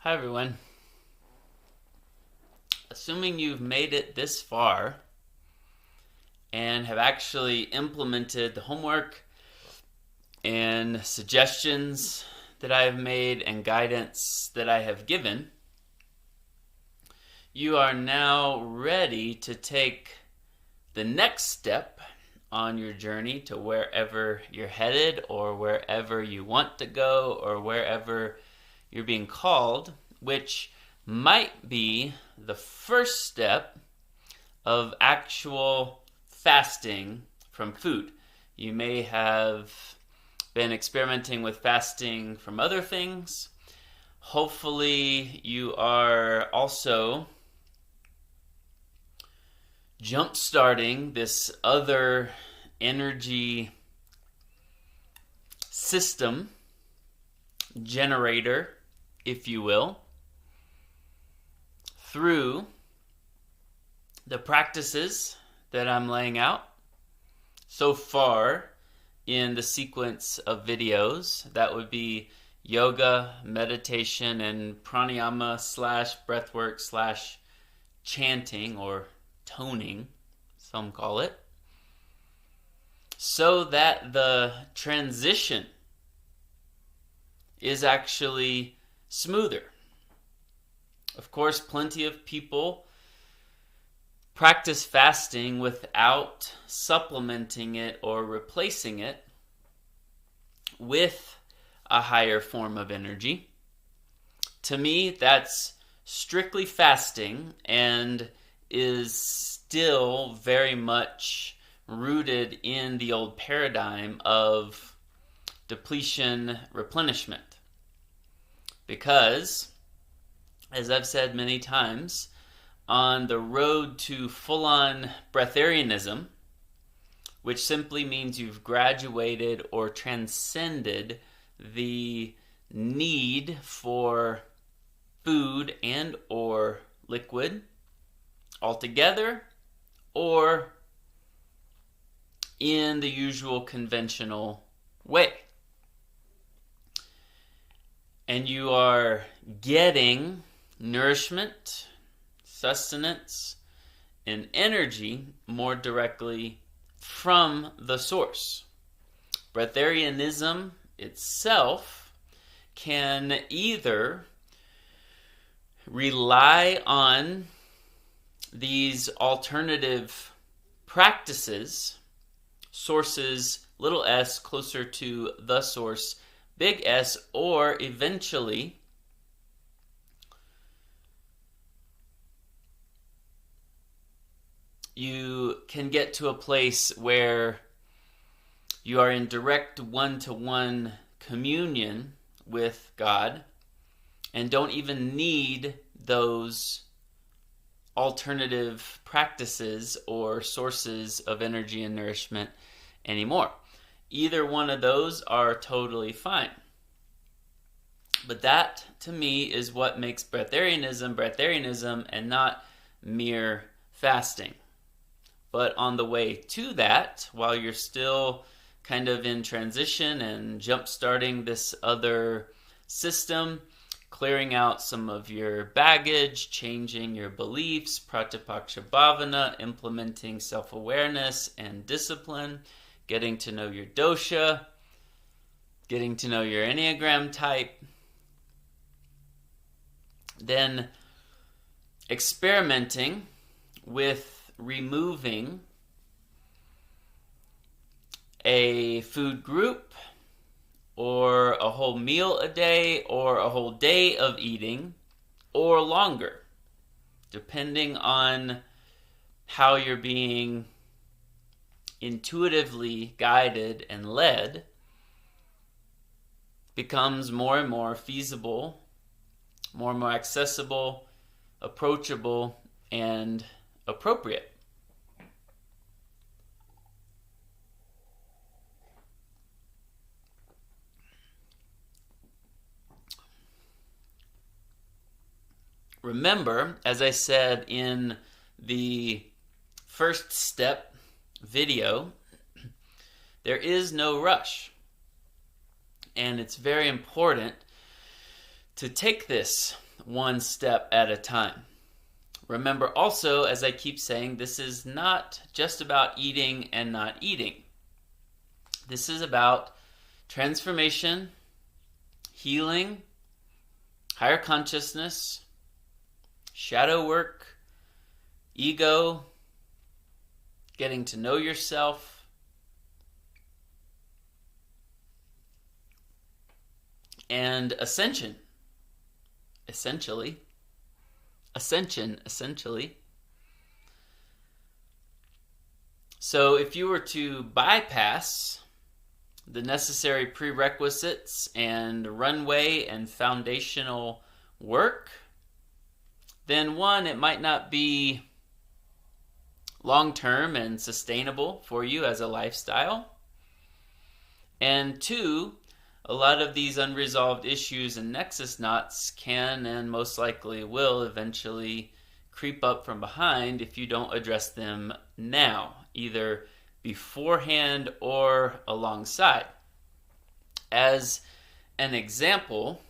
Hi everyone. Assuming you've made it this far and have actually implemented the homework and suggestions that I have made and guidance that I have given, you are now ready to take the next step on your journey to wherever you're headed or wherever you want to go or wherever you're being called, which might be the first step of actual fasting from food. You may have been experimenting with fasting from other things. Hopefully you are also jump-starting this other energy system, generator, if you will, through the practices that I'm laying out so far in the sequence of videos. That would be yoga, meditation, and pranayama slash breathwork slash chanting or toning, some call it, so that the transition is actually smoother. Of course, plenty of people practice fasting without supplementing it or replacing it with a higher form of energy. To me, that's strictly fasting and is still very much rooted in the old paradigm of depletion replenishment. Because, as I've said many times, on the road to full-on breatharianism, which simply means you've graduated or transcended the need for food and or liquid altogether or in the usual conventional way. And you are getting nourishment, sustenance, and energy more directly from the source. Breatharianism itself can either rely on these alternative practices, sources, little s, closer to the source, big S, or eventually you can get to a place where you are in direct one-to-one communion with God and don't even need those alternative practices or sources of energy and nourishment anymore. Either one of those are totally fine. But that, to me, is what makes breatharianism and not mere fasting. But on the way to that, while you're still kind of in transition and jump-starting this other system, clearing out some of your baggage, changing your beliefs, pratipaksha bhavana, implementing self-awareness and discipline, getting to know your dosha, getting to know your Enneagram type, then experimenting with removing a food group or a whole meal a day or a whole day of eating or longer, depending on how you're being intuitively guided and led, becomes more and more feasible, more and more accessible, approachable, and appropriate. Remember, as I said in the first step video, there is no rush. And it's very important to take this one step at a time. Remember also, as I keep saying, this is not just about eating and not eating. This is about transformation, healing, higher consciousness, shadow work, ego, getting to know yourself, and ascension, essentially. So if you were to bypass the necessary prerequisites and runway and foundational work, then one, it might not be long-term and sustainable for you as a lifestyle. And two, a lot of these unresolved issues and nexus knots can and most likely will eventually creep up from behind if you don't address them now, either beforehand or alongside. As an example,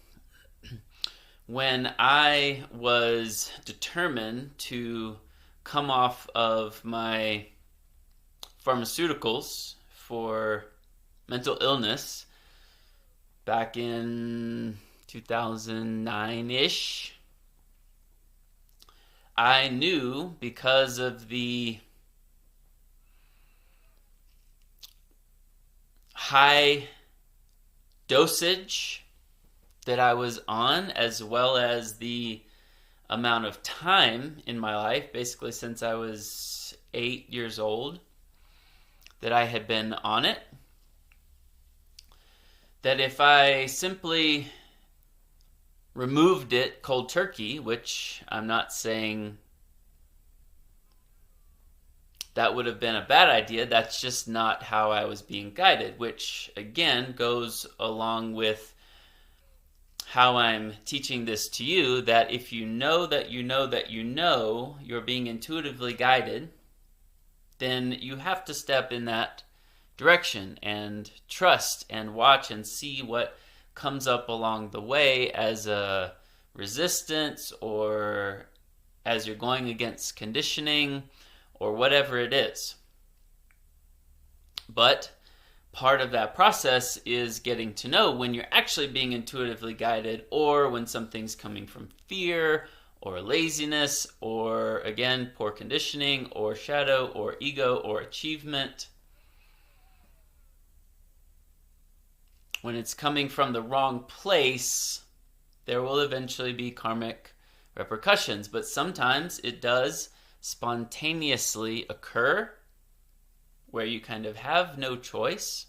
when I was determined to come off of my pharmaceuticals for mental illness back in 2009-ish, I knew, because of the high dosage that I was on, as well as the amount of time in my life, basically since I was 8 years old, that I had been on it, that if I simply removed it cold turkey, which I'm not saying that would have been a bad idea, that's just not how I was being guided, which again goes along with how I'm teaching this to you, that if you know that you know that you know you're being intuitively guided, then you have to step in that direction and trust and watch and see what comes up along the way as a resistance, or as you're going against conditioning, or whatever it is. But part of that process is getting to know when you're actually being intuitively guided, or when something's coming from fear or laziness, or again, poor conditioning, or shadow, or ego, or achievement. When it's coming from the wrong place, there will eventually be karmic repercussions, but sometimes it does spontaneously occur where you kind of have no choice,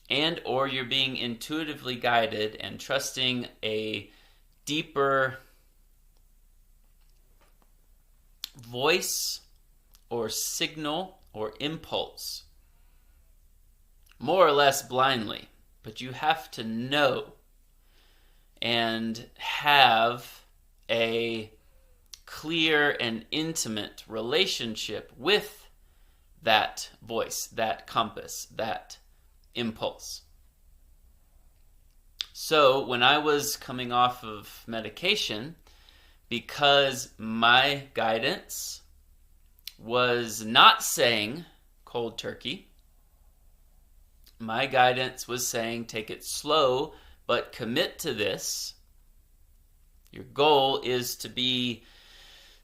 and or you're being intuitively guided and trusting a deeper voice or signal or impulse, more or less blindly, but you have to know and have a clear and intimate relationship with that voice, that compass, that impulse. So when I was coming off of medication, because my guidance was not saying cold turkey, my guidance was saying take it slow, but commit to this. Your goal is to be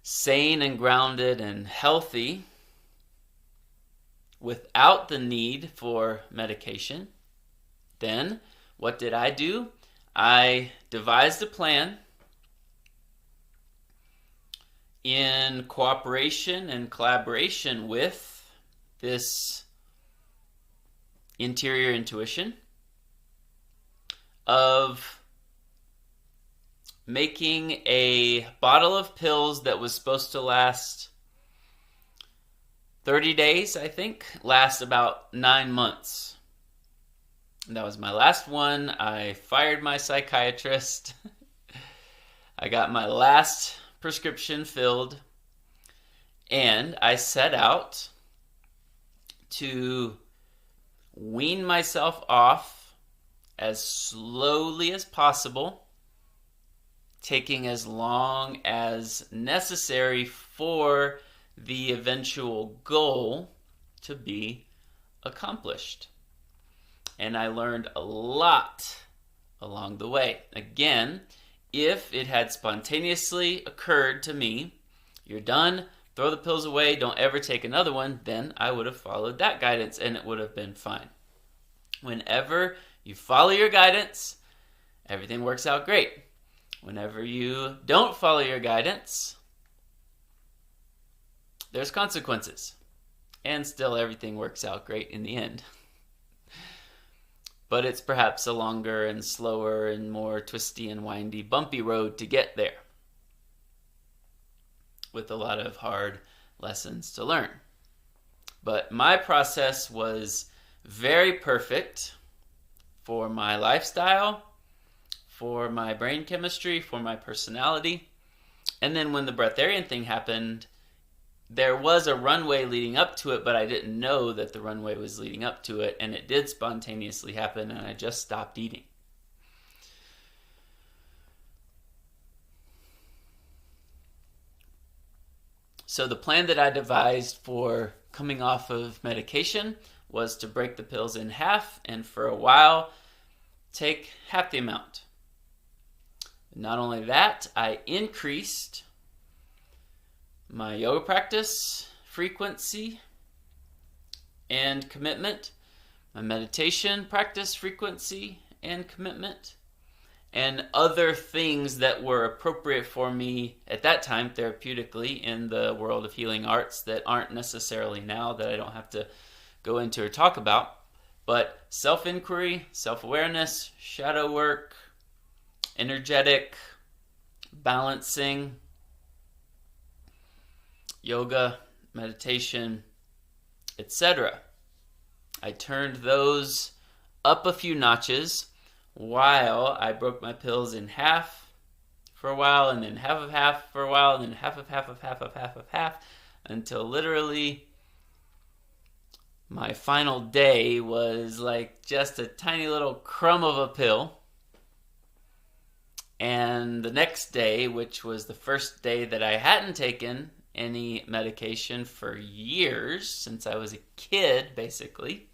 sane and grounded and healthy without the need for medication. Then, what did I do? I devised a plan in cooperation and collaboration with this interior intuition of making a bottle of pills that was supposed to last 30 days, I think, last about 9 months. And that was my last one. I fired my psychiatrist. I got my last prescription filled, and I set out to wean myself off as slowly as possible taking as long as necessary for the eventual goal to be accomplished. And I learned a lot along the way. Again, if it had spontaneously occurred to me, you're done, throw the pills away, don't ever take another one, then I would have followed that guidance and it would have been fine. Whenever you follow your guidance, everything works out great. Whenever you don't follow your guidance, there's consequences. And still everything works out great in the end. But it's perhaps a longer and slower and more twisty and windy, bumpy road to get there, with a lot of hard lessons to learn. But my process was very perfect for my lifestyle, for my brain chemistry, for my personality. And then when the breatharian thing happened, there was a runway leading up to it, but I didn't know that the runway was leading up to it, and it did spontaneously happen, and I just stopped eating. So the plan that I devised for coming off of medication was to break the pills in half, and for a while, take half the amount. Not only that, I increased my yoga practice frequency and commitment, my meditation practice frequency and commitment, and other things that were appropriate for me at that time therapeutically in the world of healing arts that aren't necessarily now, that I don't have to go into or talk about. But self-inquiry, self-awareness, shadow work, energetic, balancing, yoga, meditation, etc. I turned those up a few notches while I broke my pills in half for a while, and then half of half for a while, and then half of half of half of half of half, until literally my final day was like just a tiny little crumb of a pill. And the next day, which was the first day that I hadn't taken any medication for years, since I was a kid, basically,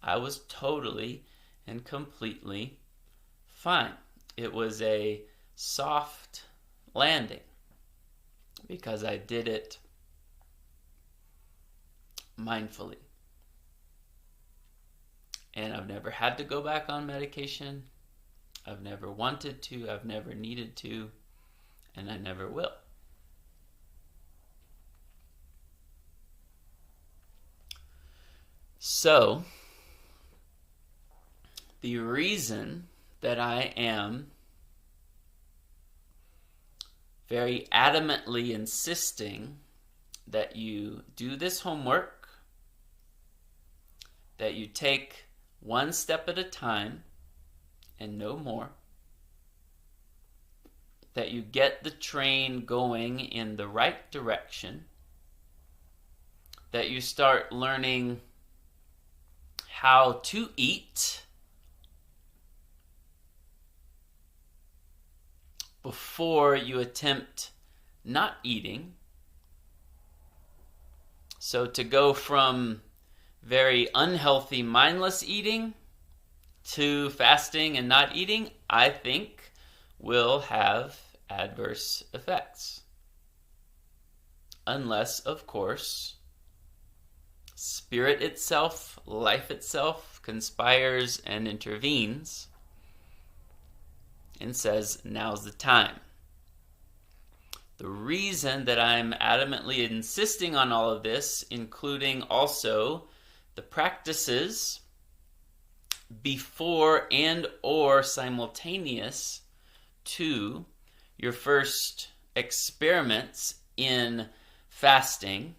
I was totally and completely fine. It was a soft landing because I did it mindfully. And I've never had to go back on medication. I've never wanted to, I've never needed to, and I never will. So, the reason that I am very adamantly insisting that you do this homework, that you take one step at a time and no more, that you get the train going in the right direction, that you start learning how to eat before you attempt not eating. So to go from very unhealthy, mindless eating to fasting and not eating, I think will have adverse effects. Unless, of course, spirit itself, life itself, conspires and intervenes and says, now's the time. The reason that I'm adamantly insisting on all of this, including also the practices before and or simultaneous to your first experiments in fasting,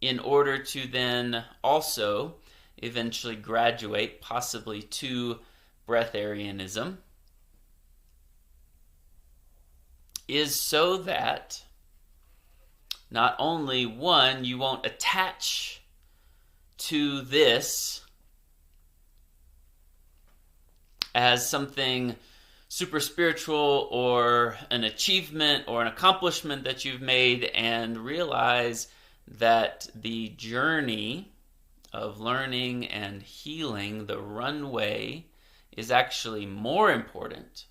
in order to then also eventually graduate possibly to breatharianism, is so that not only, one, you won't attach to this as something super spiritual or an achievement or an accomplishment that you've made, and realize that the journey of learning and healing, the runway, is actually more important.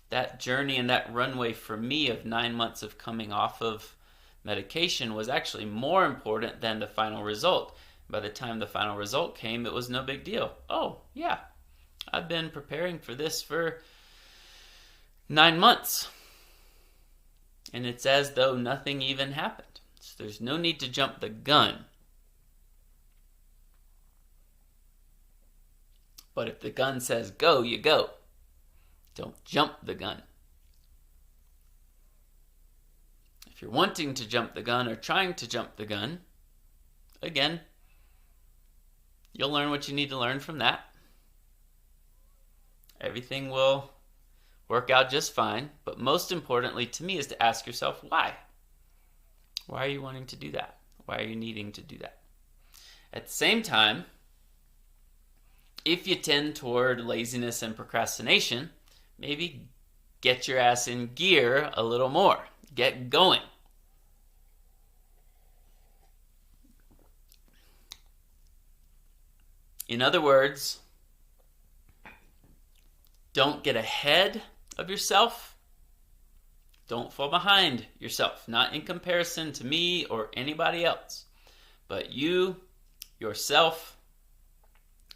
That journey and that runway for me of 9 months of coming off of medication was actually more important than the final result. By the time the final result came, it was no big deal. Oh, yeah, I've been preparing for this for 9 months. And it's as though nothing even happened. So there's no need to jump the gun. But if the gun says go, you go. Don't jump the gun. If you're wanting to jump the gun or trying to jump the gun, again, you'll learn what you need to learn from that. Everything will work out just fine. But most importantly to me is to ask yourself why. Why are you wanting to do that? Why are you needing to do that? At the same time, if you tend toward laziness and procrastination, maybe get your ass in gear a little more. Get going. In other words, don't get ahead of yourself. Don't fall behind yourself. Not in comparison to me or anybody else, but you, yourself,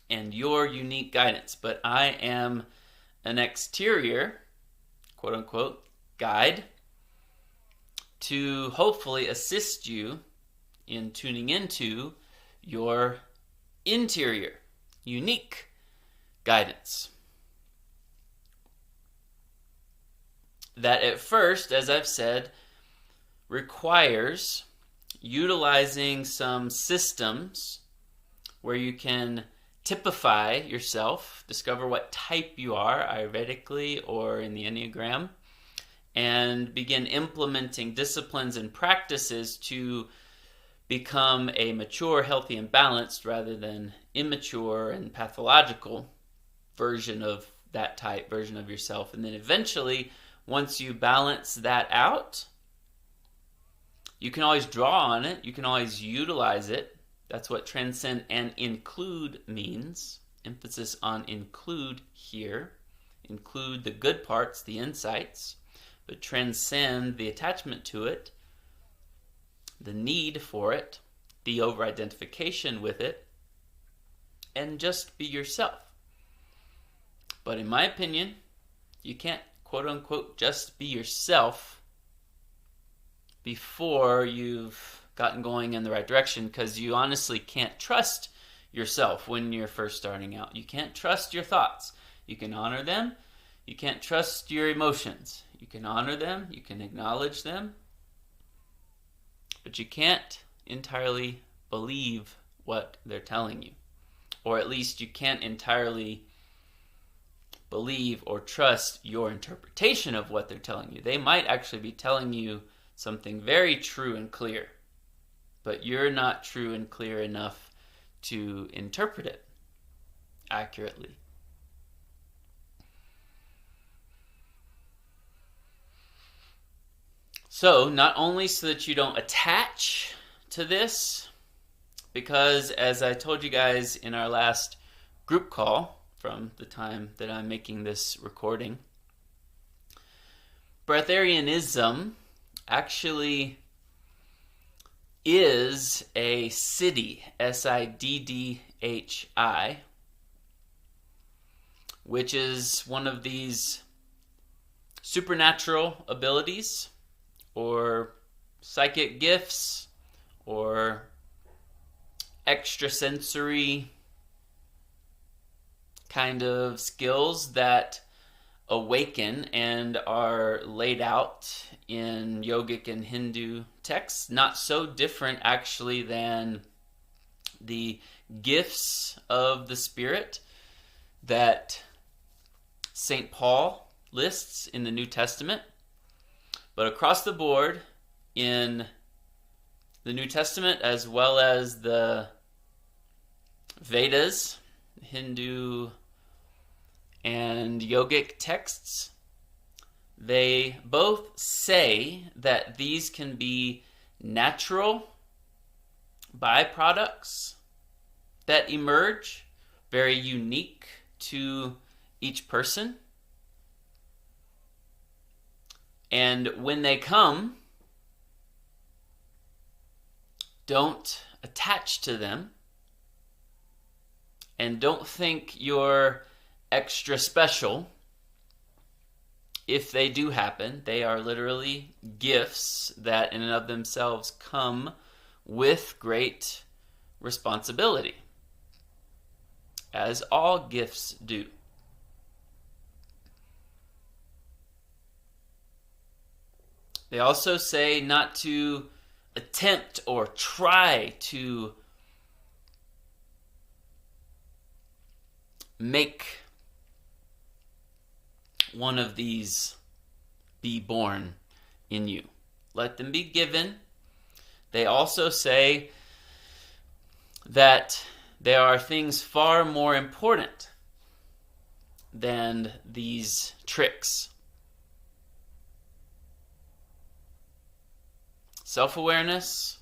and your unique guidance. But I am an exterior, quote unquote, guide to hopefully assist you in tuning into your interior, unique guidance. That at first, as I've said, requires utilizing some systems where you can typify yourself, discover what type you are, Ayurvedically or in the Enneagram, and begin implementing disciplines and practices to become a mature, healthy, and balanced rather than immature and pathological version of that type, version of yourself. And then eventually, once you balance that out, you can always draw on it, you can always utilize it. That's what transcend and include means. Emphasis on include here. Include the good parts, the insights, but transcend the attachment to it, the need for it, the over-identification with it, and just be yourself. But in my opinion, you can't, quote-unquote, just be yourself before you've gotten going in the right direction, because you honestly can't trust yourself when you're first starting out. You can't trust your thoughts. You can honor them. You can't trust your emotions. You can honor them. You can acknowledge them. But you can't entirely believe what they're telling you. Or at least you can't entirely believe or trust your interpretation of what they're telling you. They might actually be telling you something very true and clear, but you're not true and clear enough to interpret it accurately. So, not only so that you don't attach to this, because as I told you guys in our last group call from the time that I'm making this recording, Breatharianism actually is a siddhi, S-I-D-D-H-I, which is one of these supernatural abilities or psychic gifts or extrasensory kind of skills that awaken and are laid out in yogic and Hindu texts. Not so different actually than the gifts of the Spirit that St. Paul lists in the New Testament. But across the board in the New Testament, as well as the Vedas, Hindu and yogic texts, they both say that these can be natural byproducts that emerge, very unique to each person. And when they come, don't attach to them, and don't think you're extra special if they do happen. They are literally gifts that in and of themselves come with great responsibility, as all gifts do. They also say not to attempt or try to make one of these be born in you. Let them be given. They also say that there are things far more important than these tricks. Self-awareness,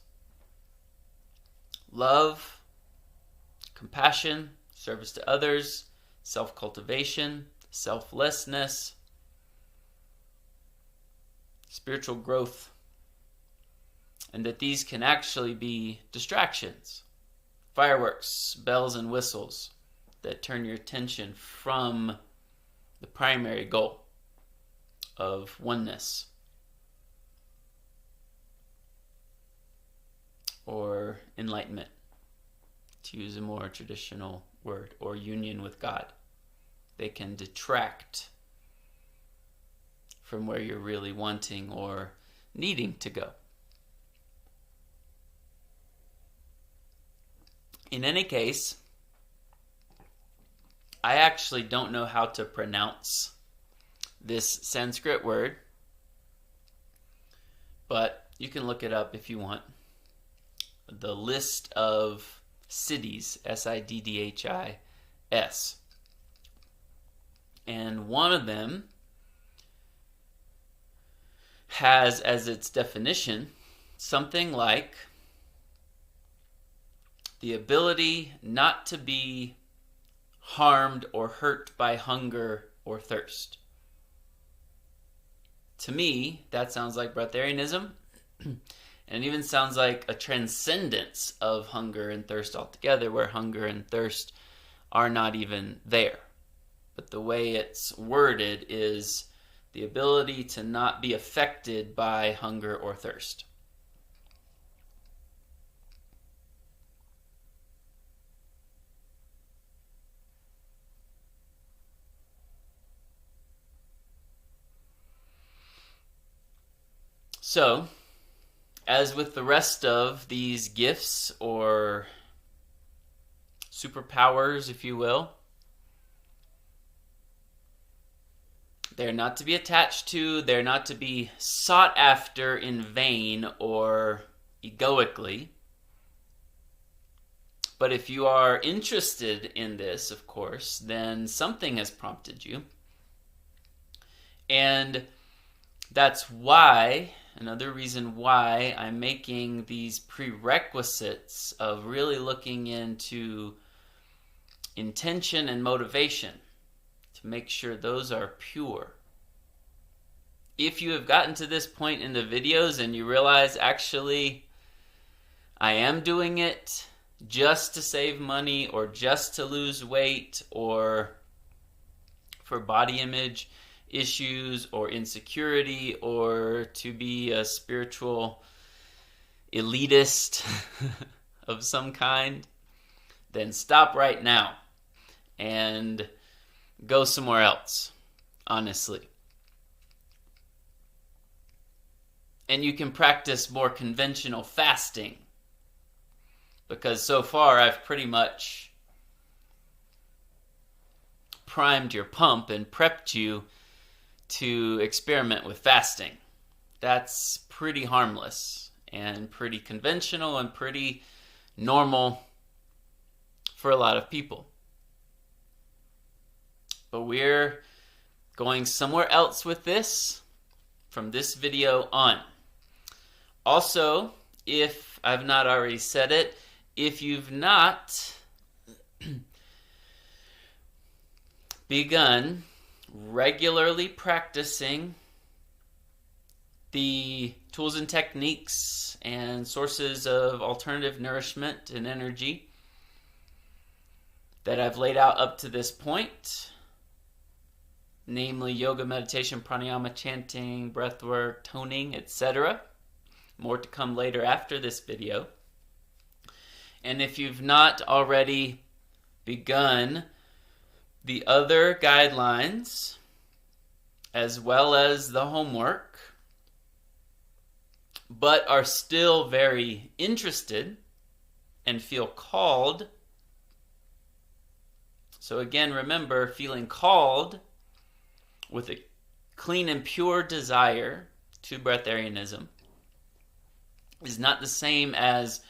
love, compassion, service to others, self-cultivation, selflessness, spiritual growth, and that these can actually be distractions, fireworks, bells and whistles that turn your attention from the primary goal of oneness, or enlightenment, to use a more traditional word, or union with God. They can detract from where you're really wanting or needing to go. In any case, I actually don't know how to pronounce this Sanskrit word, but you can look it up if you want. The list of siddhis, S-I-D-D-H-I-S. And one of them has as its definition something like the ability not to be harmed or hurt by hunger or thirst. To me, that sounds like Breatharianism. And it even sounds like a transcendence of hunger and thirst altogether, where hunger and thirst are not even there. But the way it's worded is the ability to not be affected by hunger or thirst. So, as with the rest of these gifts or superpowers, if you will, they're not to be attached to, they're not to be sought after in vain or egoically. But if you are interested in this, of course, then something has prompted you. And that's why, another reason why I'm making these prerequisites of really looking into intention and motivation to make sure those are pure. If you have gotten to this point in the videos and you realize, actually, I am doing it just to save money or just to lose weight or for body image issues or insecurity or to be a spiritual elitist of some kind, then stop right now and go somewhere else, honestly. And you can practice more conventional fasting, because so far I've pretty much primed your pump and prepped you to experiment with fasting. That's pretty harmless and pretty conventional and pretty normal for a lot of people. But we're going somewhere else with this from this video on. Also, if I've not already said it, if you've not begun regularly practicing the tools and techniques and sources of alternative nourishment and energy that I've laid out up to this point, namely yoga, meditation, pranayama, chanting, breathwork, toning, etc. More to come later after this video. And if you've not already begun the other guidelines as well as the homework, but are still very interested and feel called. So again, remember, feeling called with a clean and pure desire to breatharianism is not the same as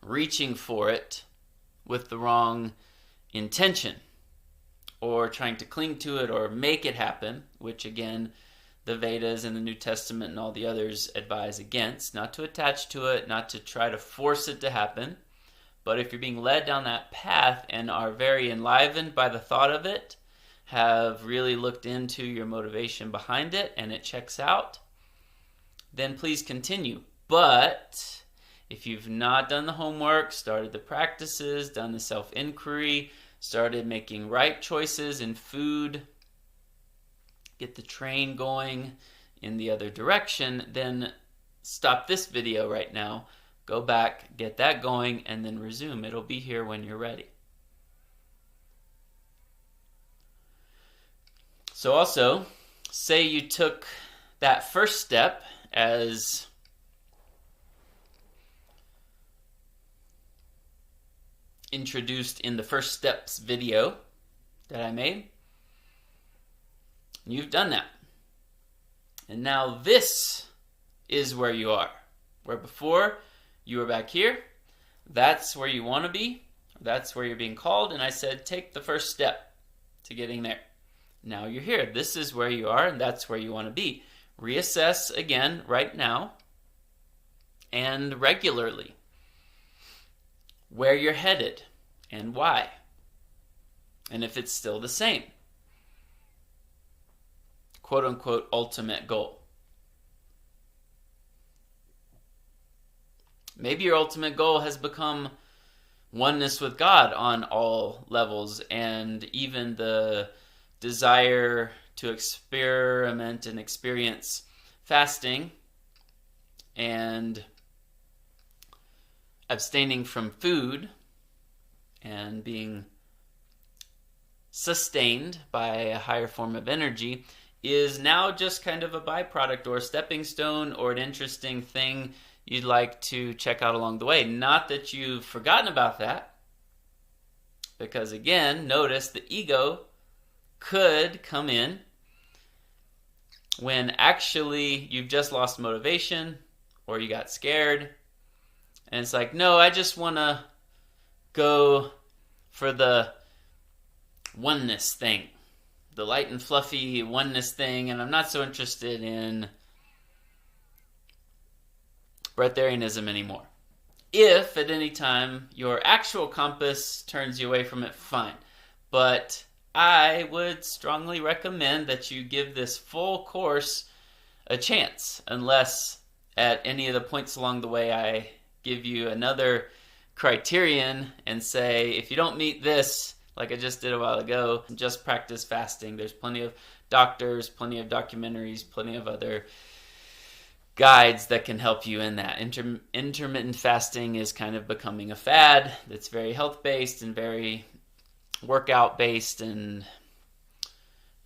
reaching for it with the wrong intention or trying to cling to it or make it happen, which again, the Vedas and the New Testament and all the others advise against. Not to attach to it, not to try to force it to happen. But if you're being led down that path and are very enlivened by the thought of it, have really looked into your motivation behind it, and it checks out, then please continue. But if you've not done the homework, started the practices, done the self-inquiry, started making right choices in food, get the train going in the other direction, then stop this video right now, go back, get that going, and then resume. It'll be here when you're ready. So also, say you took that first step as introduced in the first steps video that I made. You've done that. And now this is where you are. Where before you were back here, that's where you want to be. That's where you're being called. And I said, take the first step to getting there. Now you're here. This is where you are, and that's where you want to be. Reassess again right now and regularly where you're headed and why. And if it's still the same. Quote unquote ultimate goal. Maybe your ultimate goal has become oneness with God on all levels, and even the desire to experiment and experience fasting and abstaining from food and being sustained by a higher form of energy is now just kind of a byproduct or a stepping stone or an interesting thing you'd like to check out along the way. Not that you've forgotten about that, because again, notice the ego could come in when actually you've just lost motivation or you got scared, and it's like, no, I just want to go for the oneness thing, the light and fluffy oneness thing, and I'm not so interested in breatharianism anymore. If at any time your actual compass turns you away from it, fine. But I would strongly recommend that you give this full course a chance, unless at any of the points along the way I give you another criterion and say, if you don't meet this, like I just did a while ago, just practice fasting. There's plenty of doctors, plenty of documentaries, plenty of other guides that can help you in that. Intermittent fasting is kind of becoming a fad that's very health-based and very workout-based, and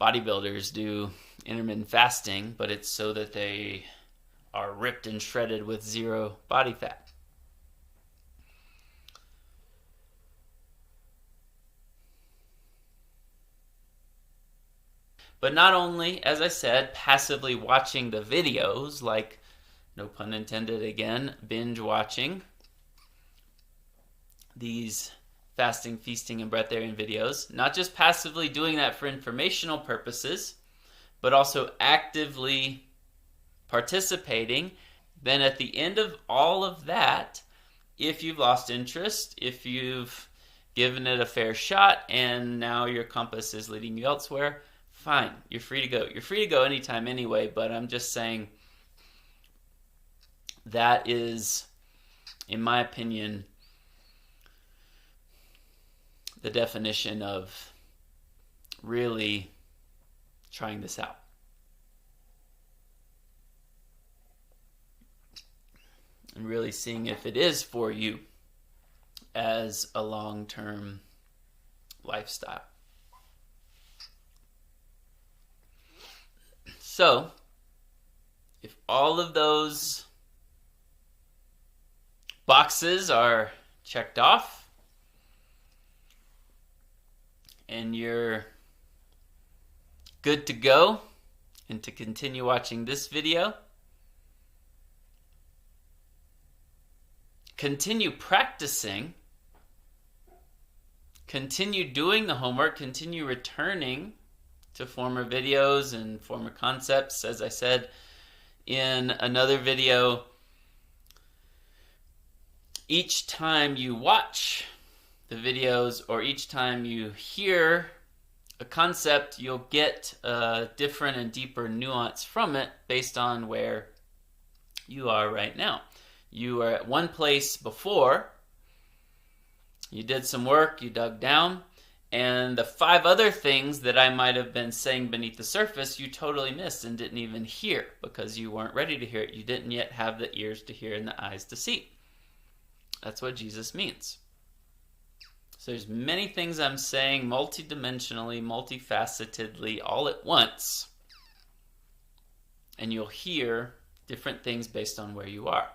bodybuilders do intermittent fasting, but it's so that they are ripped and shredded with zero body fat. But not only, as I said, passively watching the videos, like, no pun intended again, binge watching these fasting, feasting, and breatharian videos. Not just passively doing that for informational purposes, but also actively participating. Then at the end of all of that, if you've lost interest, if you've given it a fair shot and now your compass is leading you elsewhere, fine, you're free to go. You're free to go anytime anyway, but I'm just saying that is, in my opinion, the definition of really trying this out. And really seeing if it is for you as a long-term lifestyle. So, if all of those boxes are checked off and you're good to go and to continue watching this video, continue practicing, continue doing the homework, continue returning to former videos and former concepts. As I said in another video, each time you watch the videos or each time you hear a concept, you'll get a different and deeper nuance from it based on where you are right now. You were at one place before, you did some work, you dug down, and the 5 other things that I might have been saying beneath the surface, you totally missed and didn't even hear because you weren't ready to hear it. You didn't yet have the ears to hear and the eyes to see. That's what Jesus means. So there's many things I'm saying multidimensionally, multifacetedly, all at once, and you'll hear different things based on where you are.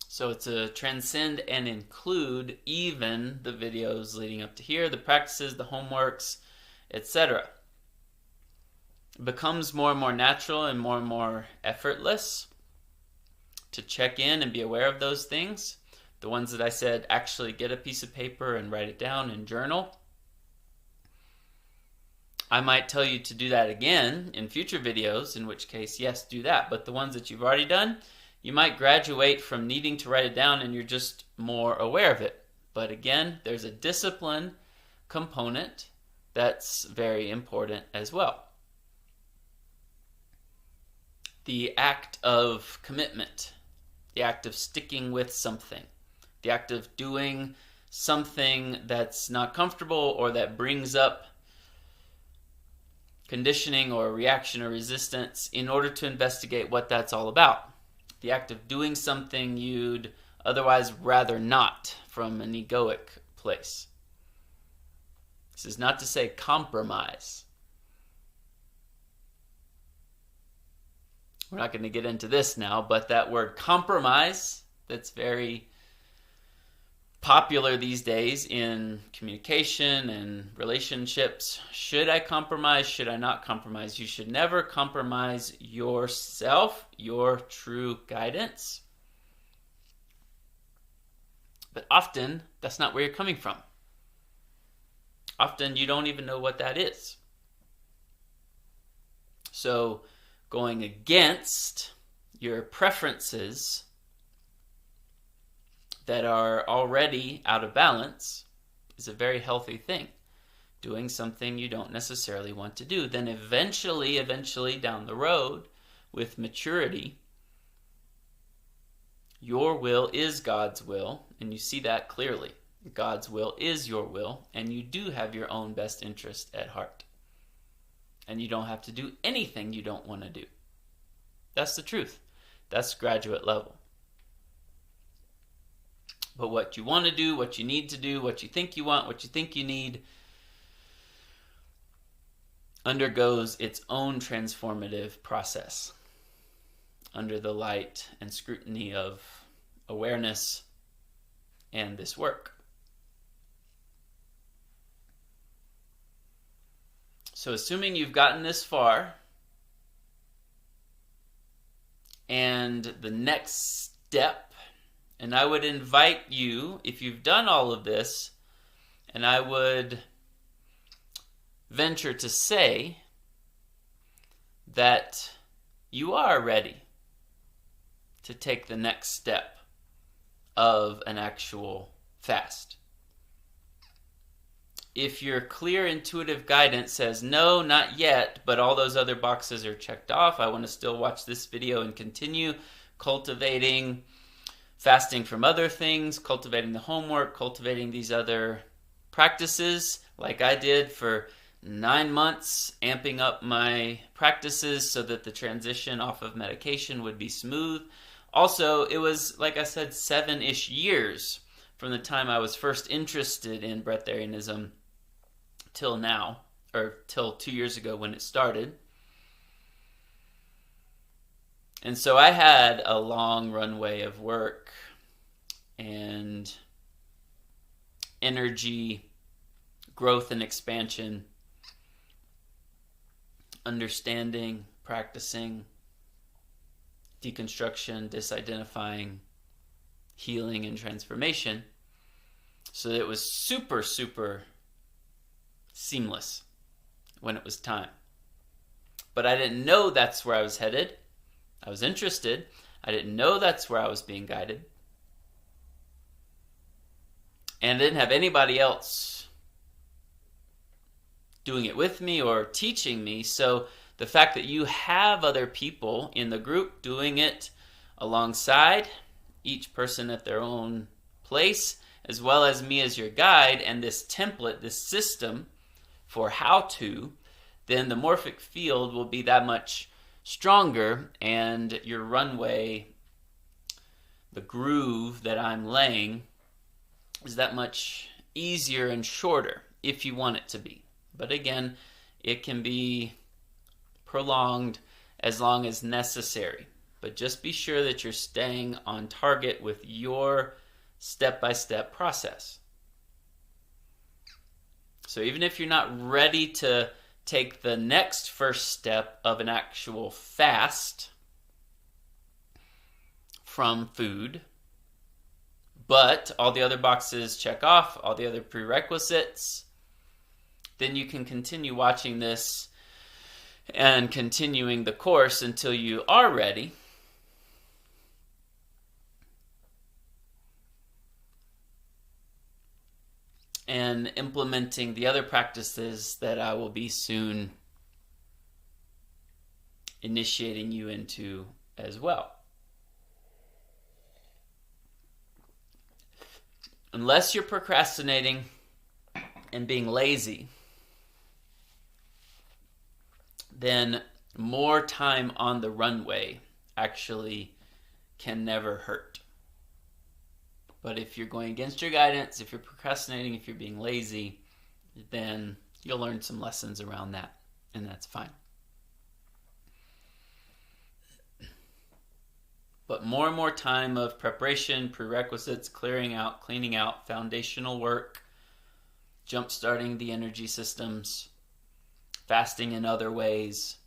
So it's a transcend and include even the videos leading up to here, the practices, the homeworks, etc. It becomes more and more natural and more effortless to check in and be aware of those things. The ones that I said, actually get a piece of paper and write it down and journal. I might tell you to do that again in future videos, in which case, yes, do that. But the ones that you've already done, you might graduate from needing to write it down and you're just more aware of it. But again, there's a discipline component that's very important as well. The act of commitment, the act of sticking with something, the act of doing something that's not comfortable or that brings up conditioning or reaction or resistance in order to investigate what that's all about. The act of doing something you'd otherwise rather not from an egoic place. This is not to say compromise. We're not going to get into this now, but that word compromise that's very popular these days in communication and relationships. Should I compromise? Should I not compromise? You should never compromise yourself, your true guidance. But often, that's not where you're coming from. Often, you don't even know what that is. So, going against your preferences that are already out of balance is a very healthy thing. Doing something you don't necessarily want to do. Then eventually down the road, with maturity, your will is God's will, and you see that clearly. God's will is your will, and you do have your own best interest at heart. And you don't have to do anything you don't want to do. That's the truth. That's graduate level. But what you want to do, what you need to do, what you think you want, what you think you need, undergoes its own transformative process under the light and scrutiny of awareness and this work. So assuming you've gotten this far, and the next step And I would invite you, if you've done all of this, and I would venture to say that you are ready to take the next step of an actual fast. If your clear intuitive guidance says, no, not yet, but all those other boxes are checked off, I want to still watch this video and continue cultivating fasting from other things, cultivating the homework, cultivating these other practices like I did for 9 months, amping up my practices so that the transition off of medication would be smooth. Also, it was, like I said, 7-ish years from the time I was first interested in Breatharianism till now, or till 2 years ago when it started. And so I had a long runway of work and energy, growth and expansion, understanding, practicing, deconstruction, disidentifying, healing, and transformation. So it was super, super seamless when it was time. But I didn't know that's where I was headed. I was interested. I didn't know that's where I was being guided. And I didn't have anybody else doing it with me or teaching me. So the fact that you have other people in the group doing it alongside, each person at their own place, as well as me as your guide, and this template, this system for how to, then the morphic field will be that much stronger, and your runway, the groove that I'm laying, is that much easier and shorter if you want it to be. But again, it can be prolonged as long as necessary. But just be sure that you're staying on target with your step-by-step process. So even if you're not ready to take the next first step of an actual fast from food, but all the other boxes check off, all the other prerequisites, then you can continue watching this and continuing the course until you are ready. And implementing the other practices that I will be soon initiating you into as well. Unless you're procrastinating and being lazy, then more time on the runway actually can never hurt. But if you're going against your guidance, if you're procrastinating, if you're being lazy, then you'll learn some lessons around that, and that's fine. But more and more time of preparation, prerequisites, clearing out, cleaning out, foundational work, jump-starting the energy systems, fasting in other ways,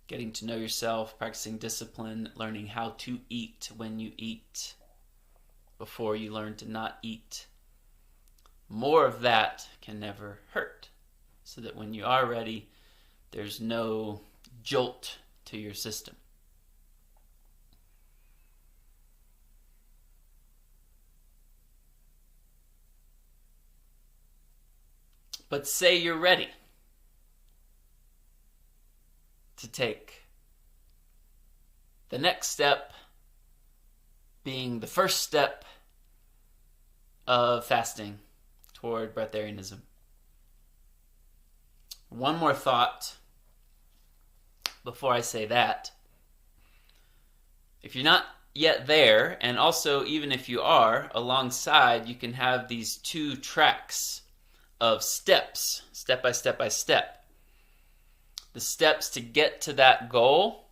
getting to know yourself, practicing discipline, learning how to eat when you eat before you learn to not eat. More of that can never hurt, so that when you are ready, there's no jolt to your system. But say you're ready to take the next step, being the first step of fasting toward Breatharianism. One more thought before I say that. If you're not yet there, and also even if you are, alongside, you can have these 2 tracks of steps, step by step by step. The steps to get to that goal,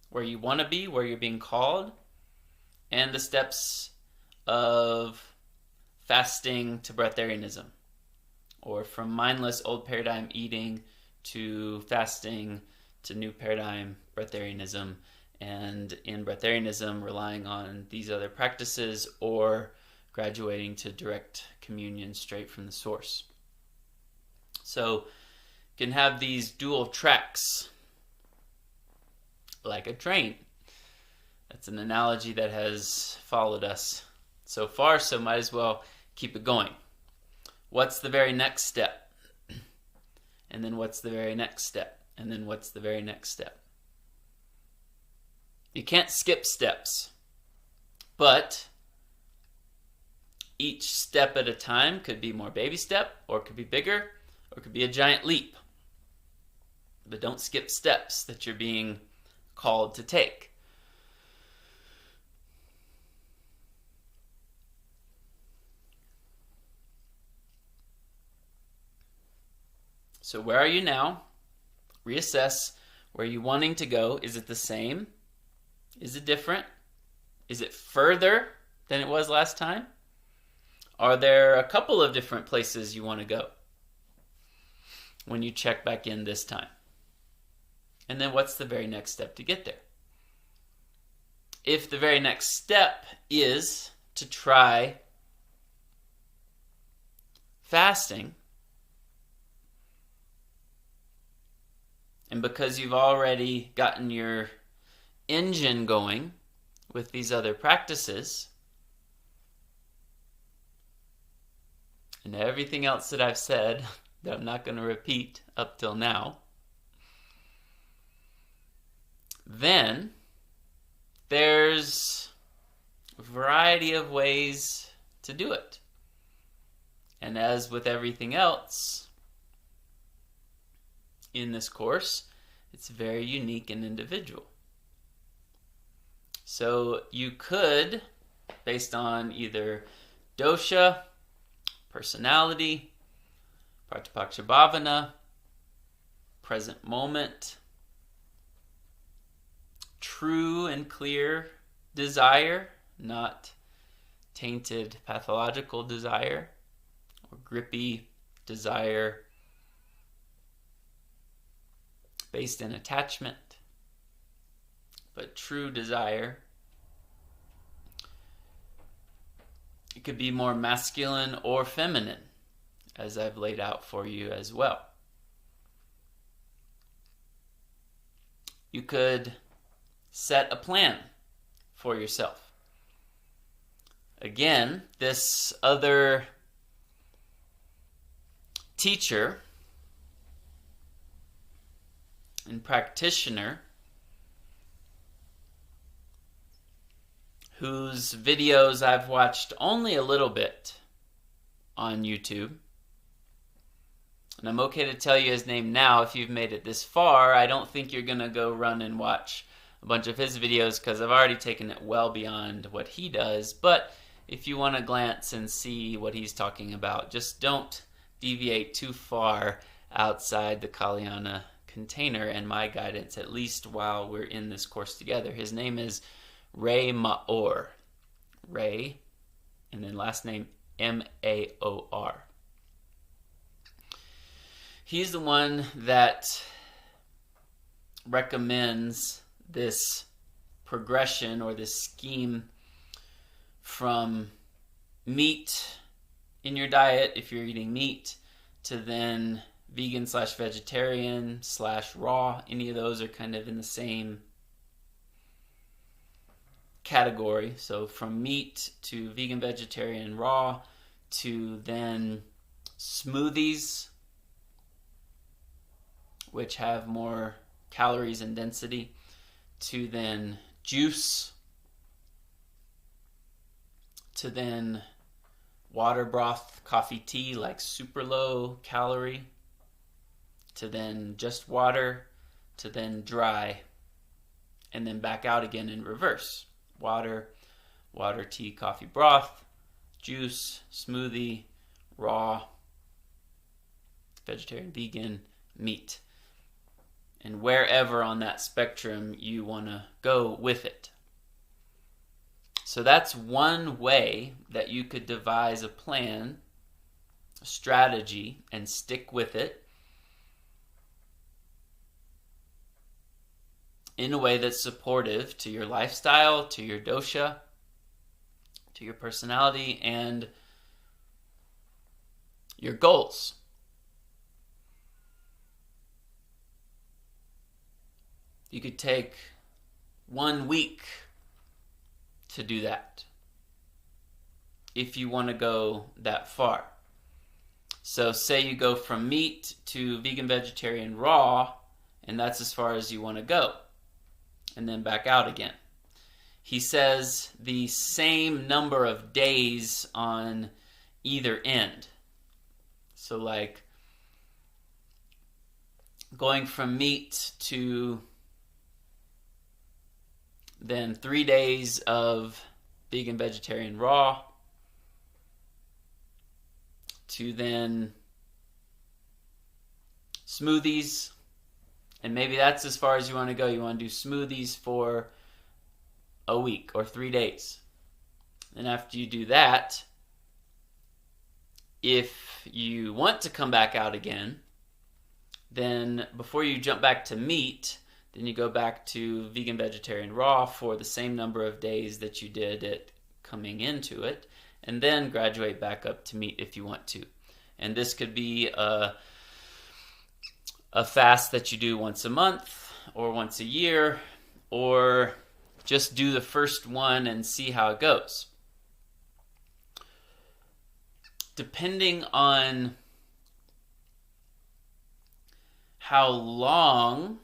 where you want to be, where you're being called, and the steps of fasting to Breatharianism, or from mindless old paradigm eating to fasting to new paradigm Breatharianism, and in Breatharianism relying on these other practices, or graduating to direct communion straight from the source. So you can have these dual tracks like a train. That's an analogy that has followed us so far, so might as well keep it going. What's the very next step? And then what's the very next step? And then what's the very next step? You can't skip steps, but each step at a time could be more baby step, or it could be bigger, or it could be a giant leap. But don't skip steps that you're being called to take. So where are you now? Reassess. Where are you wanting to go? Is it the same? Is it different? Is it further than it was last time? Are there a couple of different places you want to go when you check back in this time? And then what's the very next step to get there? If the very next step is to try fasting, and because you've already gotten your engine going with these other practices, and everything else that I've said that I'm not going to repeat up till now, then there's a variety of ways to do it. And as with everything else in this course, it's very unique and individual. So you could, based on either dosha, personality, pratipaksha bhavana, present moment, true and clear desire, not tainted pathological desire, or grippy desire based in attachment, but true desire. It could be more masculine or feminine, as I've laid out for you as well. You could set a plan for yourself. Again, this other teacher and practitioner whose videos I've watched only a little bit on YouTube, and I'm okay to tell you his name now if you've made it this far. I don't think you're going to go run and watch a bunch of his videos because I've already taken it well beyond what he does. But if you want to glance and see what he's talking about, just don't deviate too far outside the Kaliana container and my guidance, at least while we're in this course together. His name is Ray Maor. Ray, and then last name M-A-O-R. He's the one that recommends this progression or this scheme from meat in your diet, if you're eating meat, to then vegan/vegetarian/raw. Any of those are kind of in the same category. So from meat to vegan, vegetarian, raw, to then smoothies, which have more calories and density, to then juice, to then water broth, coffee, tea, like super low calorie, to then just water, to then dry, and then back out again in reverse. Water, tea, coffee, broth, juice, smoothie, raw, vegetarian, vegan, meat. And wherever on that spectrum you want to go with it. So that's one way that you could devise a plan, a strategy, and stick with it in a way that's supportive to your lifestyle, to your dosha, to your personality, and your goals. You could take 1 week to do that if you want to go that far. So say you go from meat to vegan, vegetarian, raw, and that's as far as you want to go, and then back out again. He says the same number of days on either end. So like going from meat to then 3 days of vegan, vegetarian, raw, to then smoothies, and maybe that's as far as you want to go. You want to do smoothies for a week or 3 days. And after you do that, if you want to come back out again, then before you jump back to meat, then you go back to vegan, vegetarian, raw for the same number of days that you did it coming into it, and then graduate back up to meat if you want to. And this could be a fast that you do once a month or once a year, or just do the first one and see how it goes. Depending on how long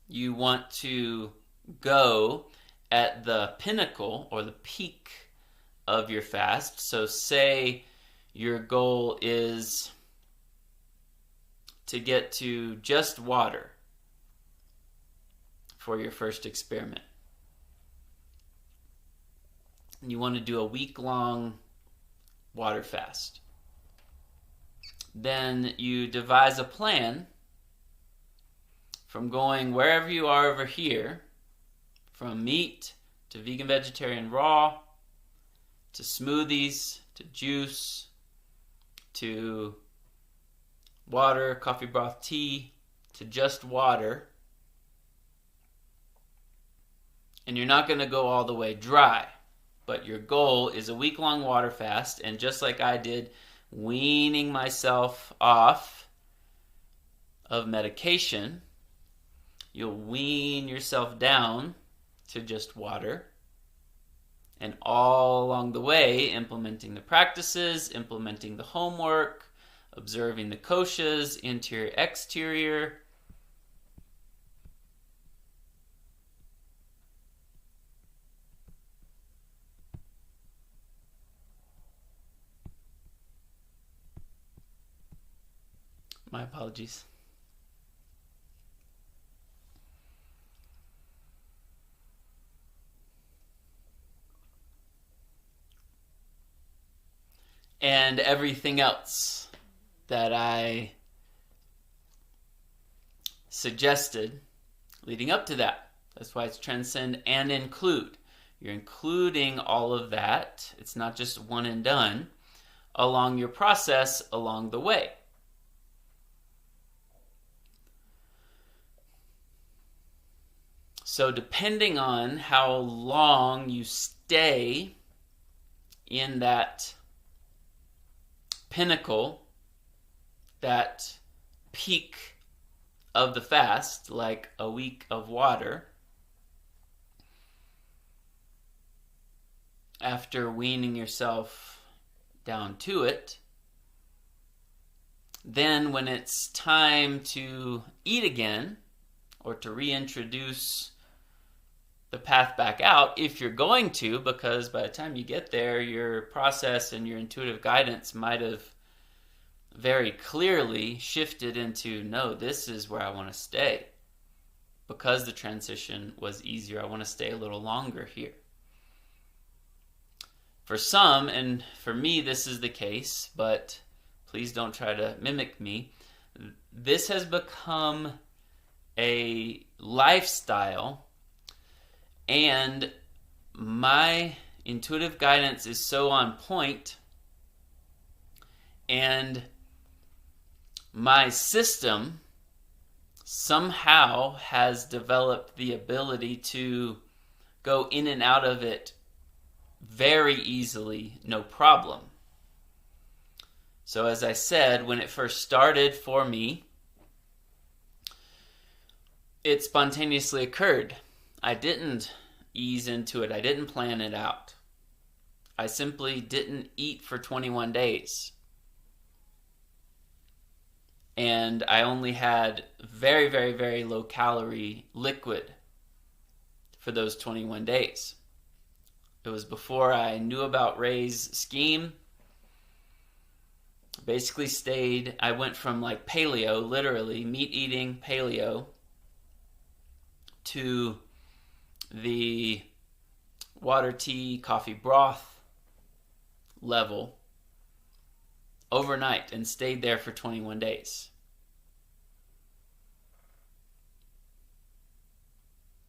you want to go at the pinnacle or the peak of your fast. So say your goal is to get to just water for your first experiment. And you want to do a week-long water fast. Then you devise a plan from going wherever you are over here, from meat to vegan, vegetarian, raw, to smoothies, to juice, to water, coffee broth, tea, to just water. And you're not going to go all the way dry, but your goal is a week-long water fast, and just like I did, weaning myself off of medication, you'll wean yourself down to just water, and all along the way implementing the practices, implementing the homework, observing the koshas, interior, exterior. My apologies. And everything else that I suggested leading up to that. That's why it's transcend and include. You're including all of that. It's not just one and done along your process along the way. So depending on how long you stay in that pinnacle, that peak of the fast, like a week of water, after weaning yourself down to it, then when it's time to eat again, or to reintroduce the path back out, if you're going to, because by the time you get there, your process and your intuitive guidance might have very clearly shifted into, no, this is where I want to stay. Because the transition was easier, I want to stay a little longer here. For some, and for me this is the case, but please don't try to mimic me, this has become a lifestyle, and my intuitive guidance is so on point, and my system somehow has developed the ability to go in and out of it very easily, no problem. So as I said, when it first started for me, it spontaneously occurred. I didn't ease into it. I didn't plan it out. I simply didn't eat for 21 days. And I only had very, very, very low calorie liquid for those 21 days. It was before I knew about Ray's scheme. Basically I went from like paleo, literally meat eating paleo, to the water, tea, coffee, broth level overnight and stayed there for 21 days.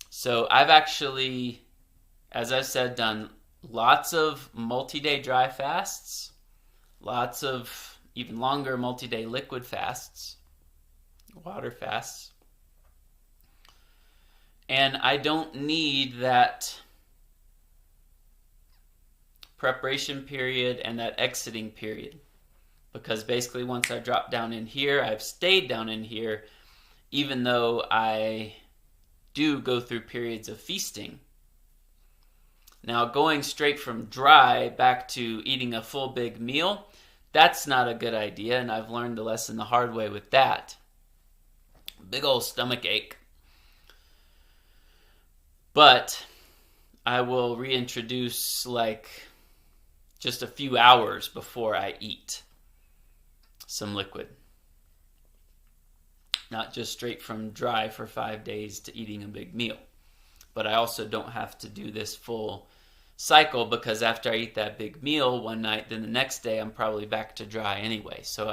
So I've actually, as I've said, done lots of multi-day dry fasts, lots of even longer multi-day liquid fasts, water fasts. And I don't need that preparation period and that exiting period, because basically once I drop down in here, I've stayed down in here, even though I do go through periods of feasting. Now, going straight from dry back to eating a full big meal, that's not a good idea, and I've learned the lesson the hard way with that. Big old stomach ache. But I will reintroduce like just a few hours before I eat some liquid. Not just straight from dry for 5 days to eating a big meal. But I also don't have to do this full cycle, because after I eat that big meal one night, then the next day I'm probably back to dry anyway. So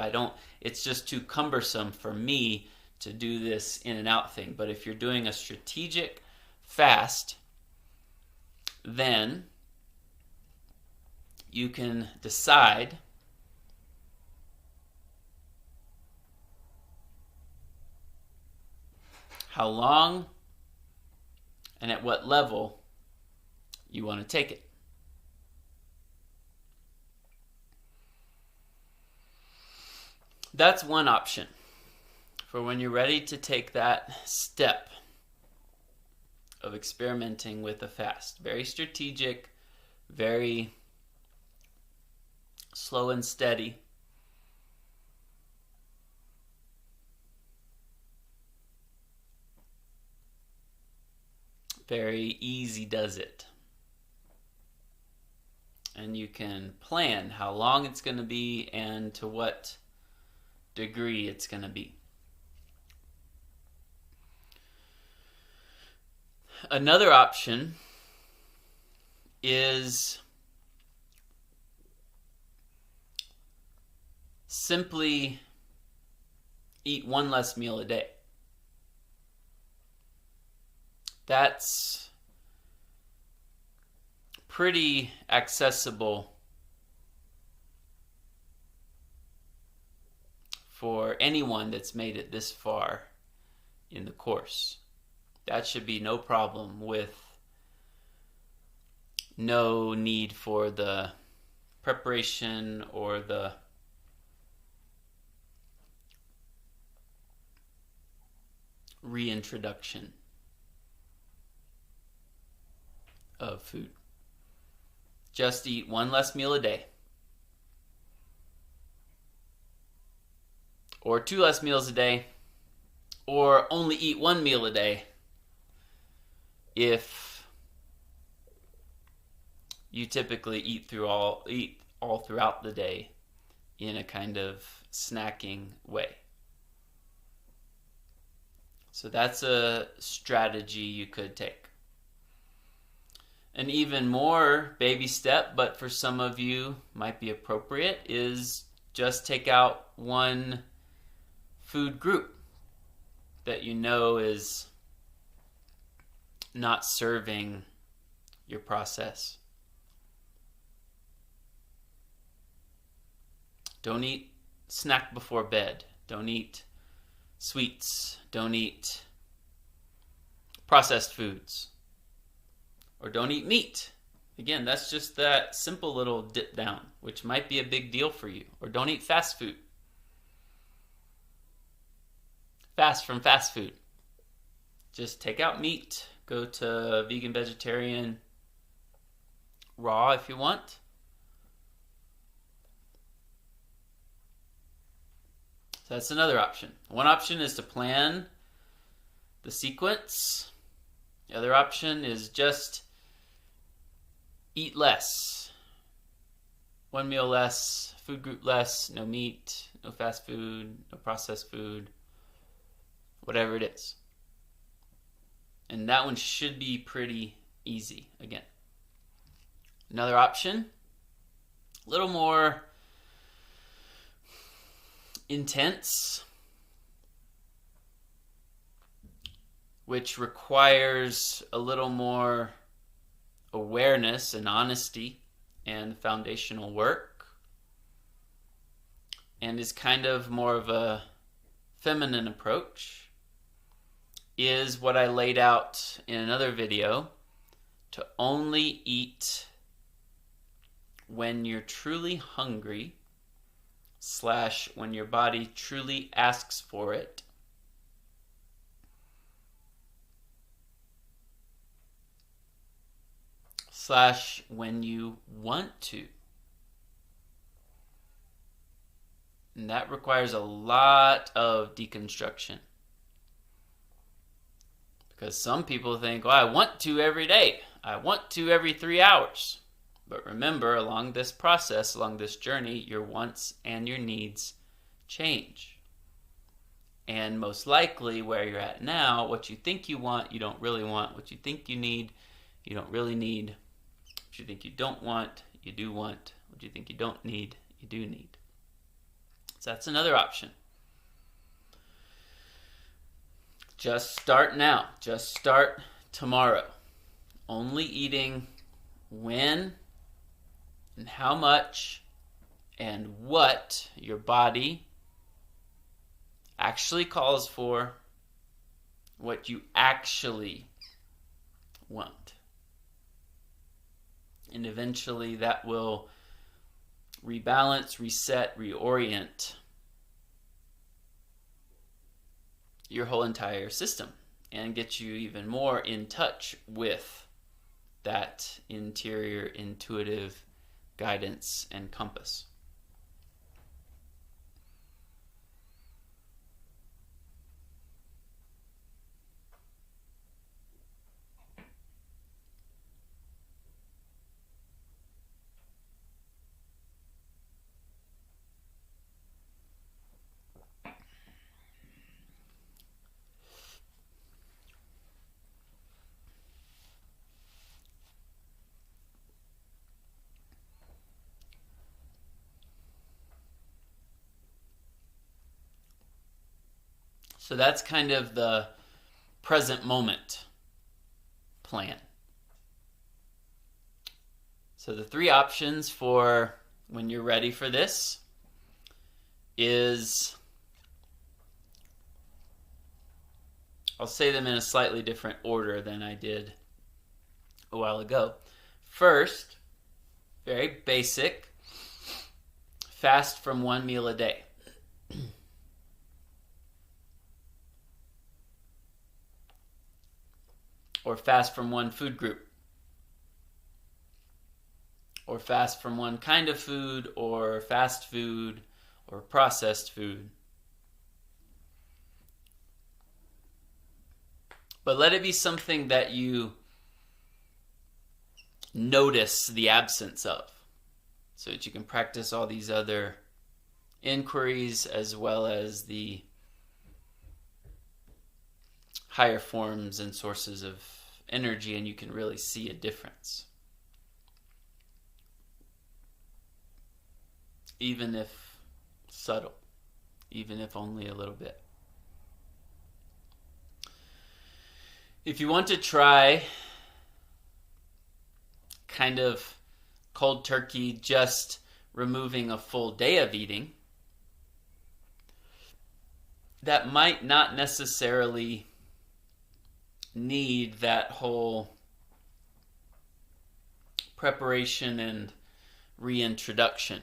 it's just too cumbersome for me to do this in and out thing. But if you're doing a strategic fast, then you can decide how long and at what level you want to take it. That's one option for when you're ready to take that step of experimenting with a fast. Very strategic, very slow and steady. Very easy does it. And you can plan how long it's going to be and to what degree it's going to be. Another option is simply eat one less meal a day. That's pretty accessible for anyone that's made it this far in the course. That should be no problem, with no need for the preparation or the reintroduction of food. Just eat one less meal a day, or 2 less meals a day, or only eat 1 meal a day if you typically eat all throughout the day in a kind of snacking way. So that's a strategy you could take. An even more baby step, but for some of you might be appropriate, is just take out one food group that you know is not serving your process. Don't eat snack before bed. Don't eat sweets, don't eat processed foods, or don't eat meat. Again, that's just that simple little dip down, which might be a big deal for you. Or don't eat fast food. Fast from fast food. Just take out meat, go to vegan, vegetarian, raw if you want. So that's another option. One option is to plan the sequence. The other option is just eat less. One meal less, food group less, no meat, no fast food, no processed food, whatever it is. And that one should be pretty easy again. Another option, a little more intense, which requires a little more awareness and honesty and foundational work, and is kind of more of a feminine approach, is what I laid out in another video, to only eat when you're truly hungry / when your body truly asks for it, / when you want to. And that requires a lot of deconstruction. Because some people think, well, I want to every day. I want to every 3 hours. But remember, along this process, along this journey, your wants and your needs change. And most likely, where you're at now, what you think you want, you don't really want. What you think you need, you don't really need. What you think you don't want, you do want. What you think you don't need, you do need. So that's another option. Just start now. Just start tomorrow. Only eating when and how much and what your body actually calls for, what you actually want. And eventually that will rebalance, reset, reorient your whole entire system and get you even more in touch with that interior intuitive guidance and compass. So that's kind of the present moment plan. So the 3 options for when you're ready for this is, I'll say them in a slightly different order than I did a while ago. First, very basic, fast from 1 meal a day. Or fast from 1 food group. Or fast from 1 kind of food, or fast food, or processed food. But let it be something that you notice the absence of, so that you can practice all these other inquiries as well as the higher forms and sources of energy, and you can really see a difference. Even if subtle, even if only a little bit. If you want to try kind of cold turkey, just removing a full day of eating, that might not necessarily need that whole preparation and reintroduction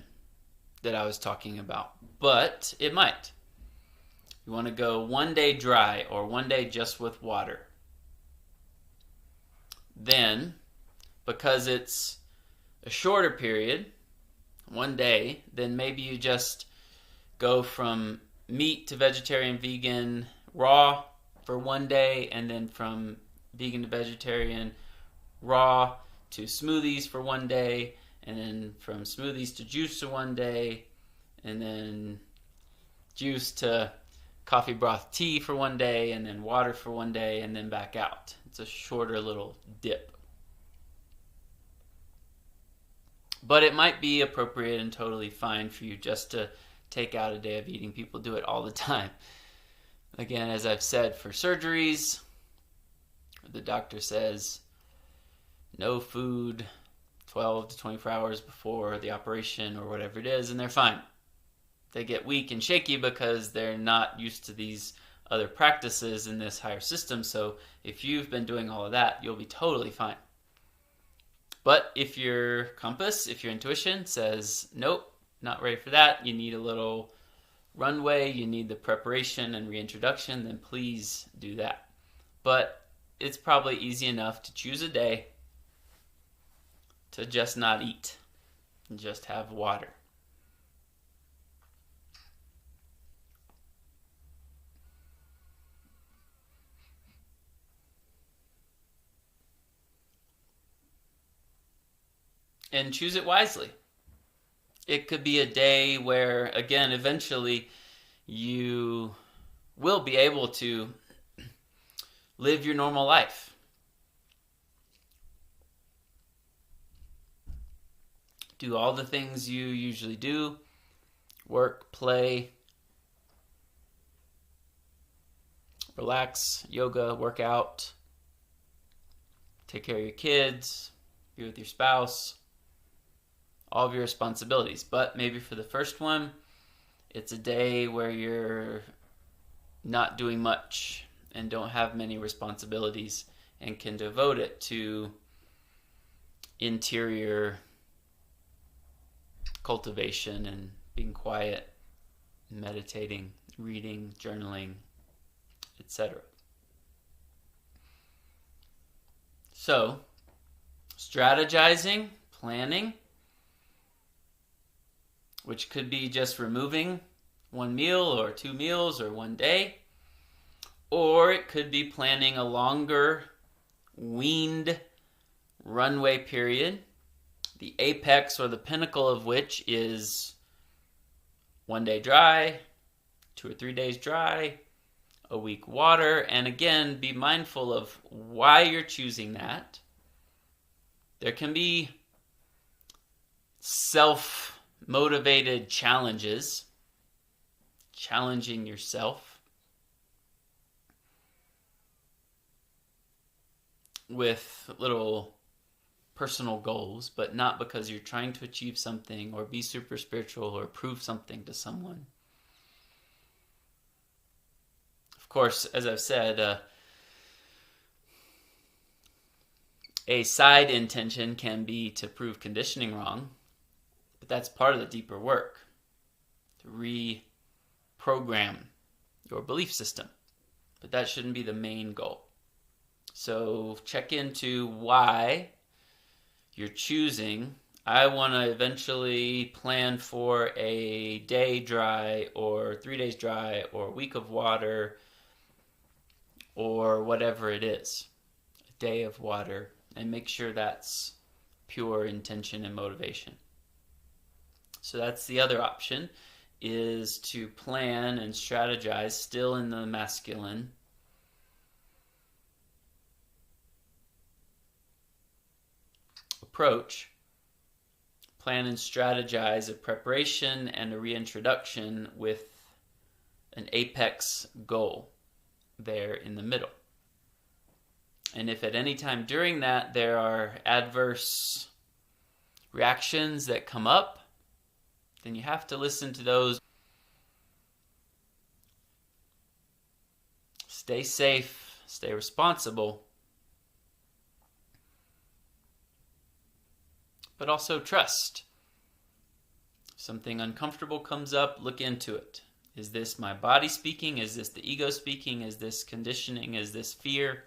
that I was talking about, but it might. You want to go 1 day dry or 1 day just with water. Then, because it's a shorter period, 1 day, then maybe you just go from meat to vegetarian, vegan, raw for 1 day, and then from vegan to vegetarian, raw to smoothies for 1 day, and then from smoothies to juice to 1 day, and then juice to coffee broth tea for 1 day, and then water for 1 day, and then back out. It's a shorter little dip. But it might be appropriate and totally fine for you just to take out a day of eating. People do it all the time. Again, as I've said, for surgeries, the doctor says no food 12 to 24 hours before the operation or whatever it is, and they're fine. They get weak and shaky because they're not used to these other practices in this higher system. So if you've been doing all of that, you'll be totally fine. But if your compass, if your intuition says, nope, not ready for that, you need a little runway, you need the preparation and reintroduction, then please do that. But it's probably easy enough to choose a day to just not eat and just have water. And choose it wisely. It could be a day where, again, eventually you will be able to live your normal life. Do all the things you usually do. Work, play, relax, yoga, work out, take care of your kids, be with your spouse, all of your responsibilities. But maybe for the first one, it's a day where you're not doing much and don't have many responsibilities and can devote it to interior cultivation and being quiet, meditating, reading, journaling, etc. So, strategizing, planning, which could be just removing 1 meal or 2 meals or 1 day, or it could be planning a longer weaned runway period, the apex or the pinnacle of which is 1 day dry, 2 or 3 days dry, a week water, and again, be mindful of why you're choosing that. There can be self-motivated challenges, challenging yourself with little personal goals, but not because you're trying to achieve something or be super spiritual or prove something to someone. Of course, as I've said, a side intention can be to prove conditioning wrong, but that's part of the deeper work, to reprogram your belief system. But that shouldn't be the main goal. So check into why you're choosing, I want to eventually plan for a day dry or 3 days dry or a week of water or whatever it is, a day of water, and make sure that's pure intention and motivation. So that's the other option, is to plan and strategize still in the masculine. Approach, plan and strategize a preparation and a reintroduction with an apex goal there in the middle. And if at any time during that there are adverse reactions that come up, then you have to listen to those. Stay safe, stay responsible, but also trust. If something uncomfortable comes up, look into it. Is this my body speaking? Is this the ego speaking? Is this conditioning? Is this fear?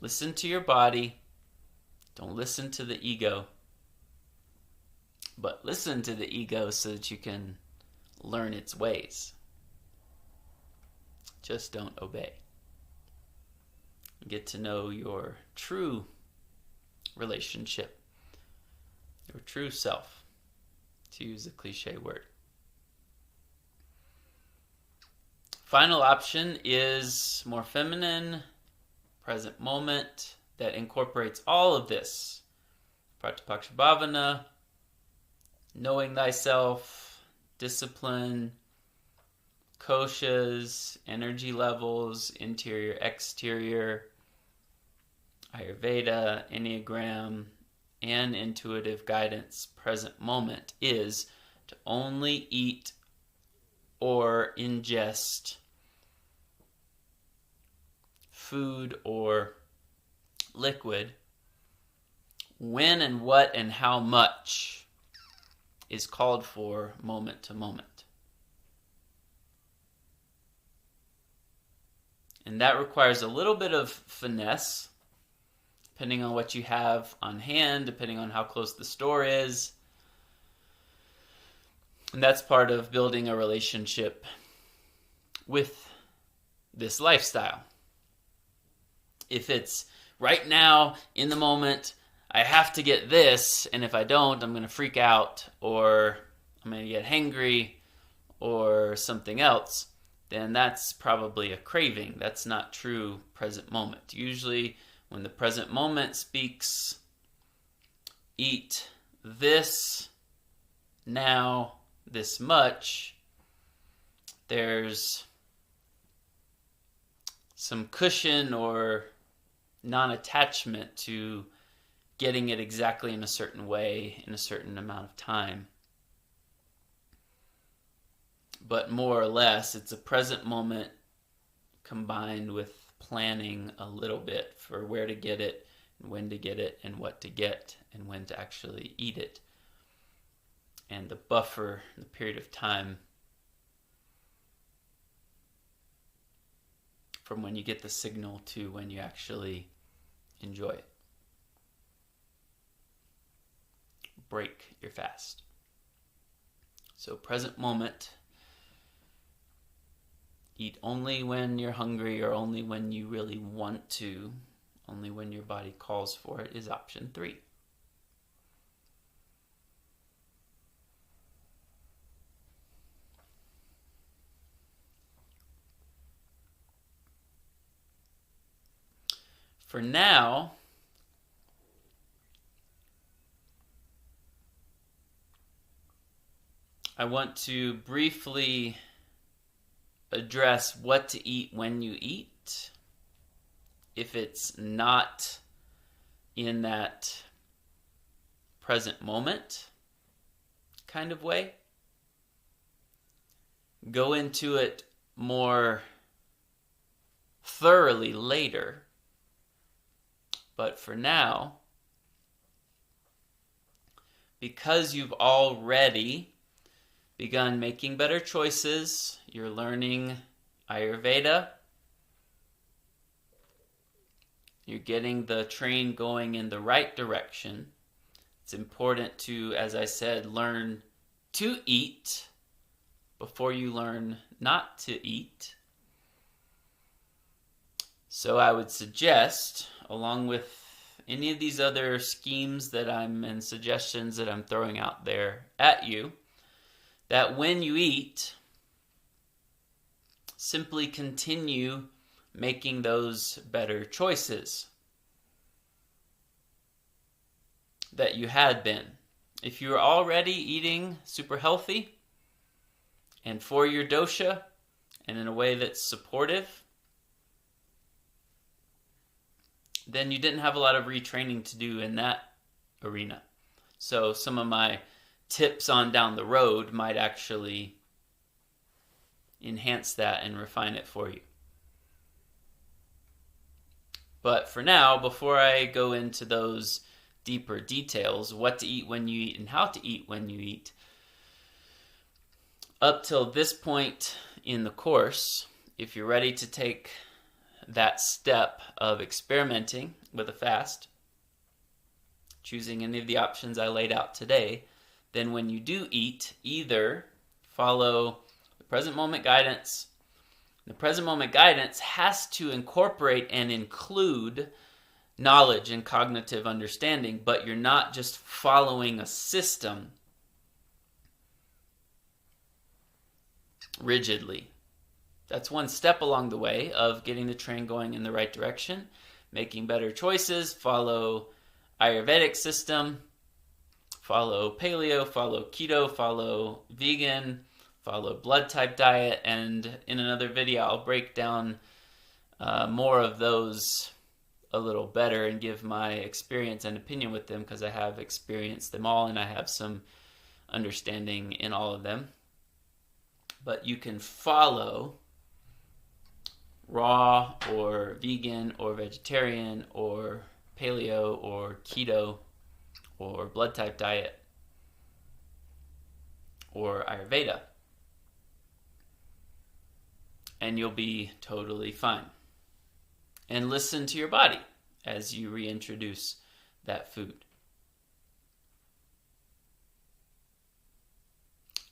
Listen to your body. Don't listen to the ego. But listen to the ego so that you can learn its ways. Just don't obey. Get to know your true relationship, your true self, to use a cliche word. Final option is more feminine, present moment, that incorporates all of this. Pratipaksha Bhavana, knowing thyself, discipline, koshas, energy levels, interior, exterior, Ayurveda, Enneagram, and intuitive guidance. Present moment is to only eat or ingest food or liquid when and what and how much is called for moment to moment. And that requires a little bit of finesse, depending on what you have on hand, depending on how close the store is. And that's part of building a relationship with this lifestyle. If it's right now, in the moment, I have to get this, and if I don't, I'm going to freak out, or I'm going to get hangry, or something else, then that's probably a craving. That's not true present moment. Usually, when the present moment speaks, eat this now, this much, there's some cushion or non-attachment to getting it exactly in a certain way in a certain amount of time. But more or less, it's a present moment combined with planning a little bit for where to get it, and when to get it, and what to get, and when to actually eat it. And the buffer, the period of time from when you get the signal to when you actually enjoy it. Break your fast. So present moment, eat only when you're hungry or only when you really want to, only when your body calls for it, is option 3. For now, I want to briefly address what to eat when you eat, if it's not in that present moment kind of way. Go into it more thoroughly later. But for now, because you've already begun making better choices, you're learning Ayurveda, you're getting the train going in the right direction. It's important to, as I said, learn to eat before you learn not to eat. So I would suggest, along with any of these other schemes and suggestions that I'm throwing out there at you, that when you eat, simply continue making those better choices that you had been. If you're already eating super healthy and for your dosha and in a way that's supportive, then you didn't have a lot of retraining to do in that arena. So some of my tips on down the road might actually enhance that and refine it for you. But for now, before I go into those deeper details, what to eat when you eat and how to eat when you eat, up till this point in the course, if you're ready to take that step of experimenting with a fast, choosing any of the options I laid out today, then when you do eat, either follow the present moment guidance. The present moment guidance has to incorporate and include knowledge and cognitive understanding, but you're not just following a system rigidly. That's one step along the way of getting the train going in the right direction, making better choices, follow Ayurvedic system, follow paleo, follow keto, follow vegan, follow blood type diet, and in another video I'll break down more of those a little better and give my experience and opinion with them, because I have experienced them all and I have some understanding in all of them. But you can follow raw or vegan or vegetarian or paleo or keto or blood type diet or Ayurveda, and you'll be totally fine. And listen to your body as you reintroduce that food.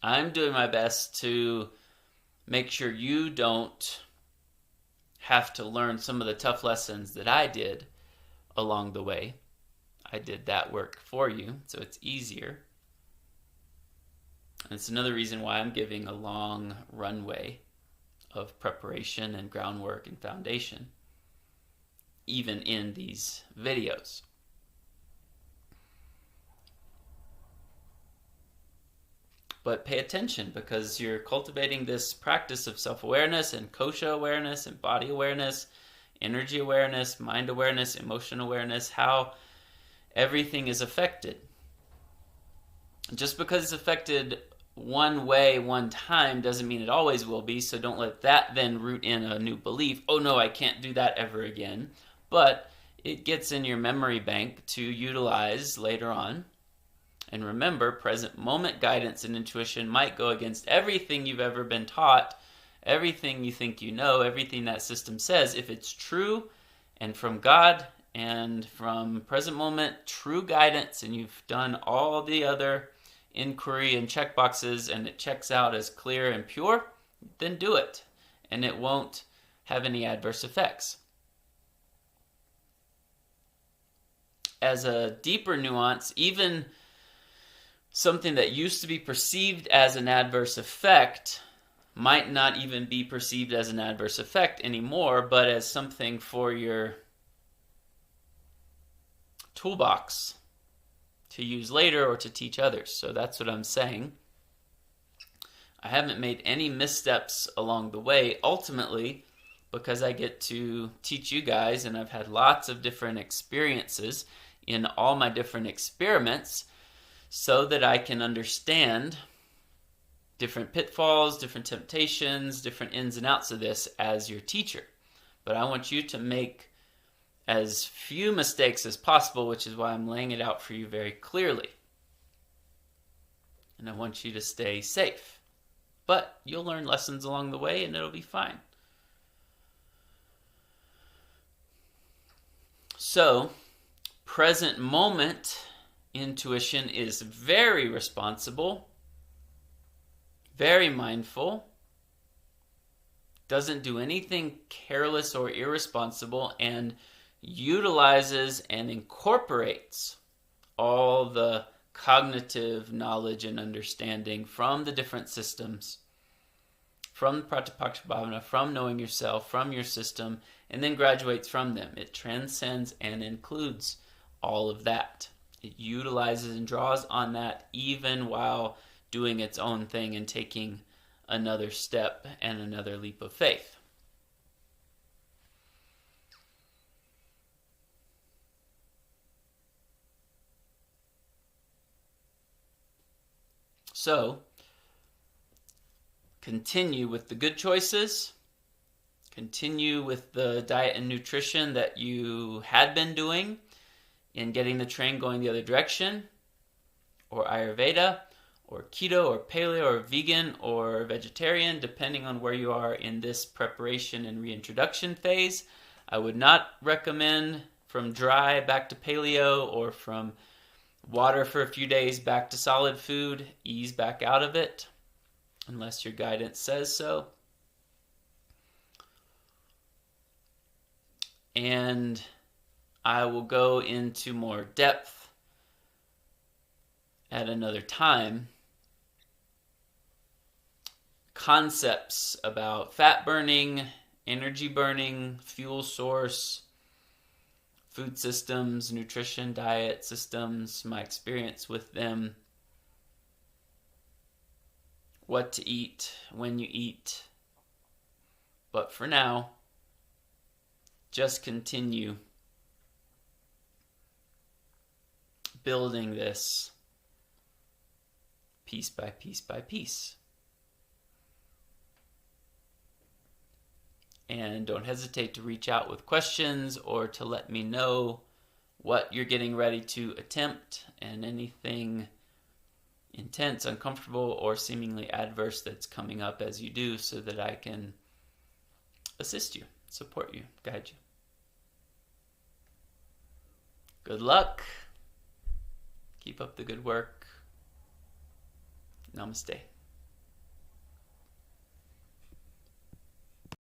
I'm doing my best to make sure you don't have to learn some of the tough lessons that I did along the way. I did that work for you, so it's easier. And it's another reason why I'm giving a long runway of preparation and groundwork and foundation, even in these videos. But pay attention, because you're cultivating this practice of self-awareness and kosha awareness and body awareness, energy awareness, mind awareness, emotion awareness, how everything is affected. Just because it's affected one way, one time, doesn't mean it always will be, so don't let that then root in a new belief. Oh no, I can't do that ever again. But it gets in your memory bank to utilize later on. And remember, present moment guidance and intuition might go against everything you've ever been taught, everything you think you know, everything that system says. If it's true and from God and from present moment true guidance, and you've done all the other inquiry and check boxes and it checks out as clear and pure, then do it, and it won't have any adverse effects. As a deeper nuance, even something that used to be perceived as an adverse effect might not even be perceived as an adverse effect anymore, but as something for your toolbox to use later or to teach others. So that's what I'm saying. I haven't made any missteps along the way, ultimately, because I get to teach you guys, and I've had lots of different experiences in all my different experiments, so that I can understand different pitfalls, different temptations, different ins and outs of this as your teacher. But I want you to make as few mistakes as possible, which is why I'm laying it out for you very clearly. And I want you to stay safe. But you'll learn lessons along the way and it'll be fine. So, present moment intuition is very responsible, very mindful, doesn't do anything careless or irresponsible, and utilizes and incorporates all the cognitive knowledge and understanding from the different systems, from Pratipaksha Bhavana, from knowing yourself, from your system, and then graduates from them. It transcends and includes all of that. It utilizes and draws on that even while doing its own thing and taking another step and another leap of faith. So, continue with the good choices, continue with the diet and nutrition that you had been doing in getting the train going the other direction, or Ayurveda, or keto, or paleo, or vegan, or vegetarian, depending on where you are in this preparation and reintroduction phase. I would not recommend from dry back to paleo, or from water for a few days back to solid food. Ease back out of it, unless your guidance says so. And I will go into more depth at another time. Concepts about fat burning, energy burning, fuel source, food systems, nutrition, diet systems, my experience with them, what to eat, when you eat. But for now, just continue building this piece by piece by piece. And don't hesitate to reach out with questions or to let me know what you're getting ready to attempt and anything intense, uncomfortable, or seemingly adverse that's coming up as you do, so that I can assist you, support you, guide you. Good luck. Keep up the good work. Namaste.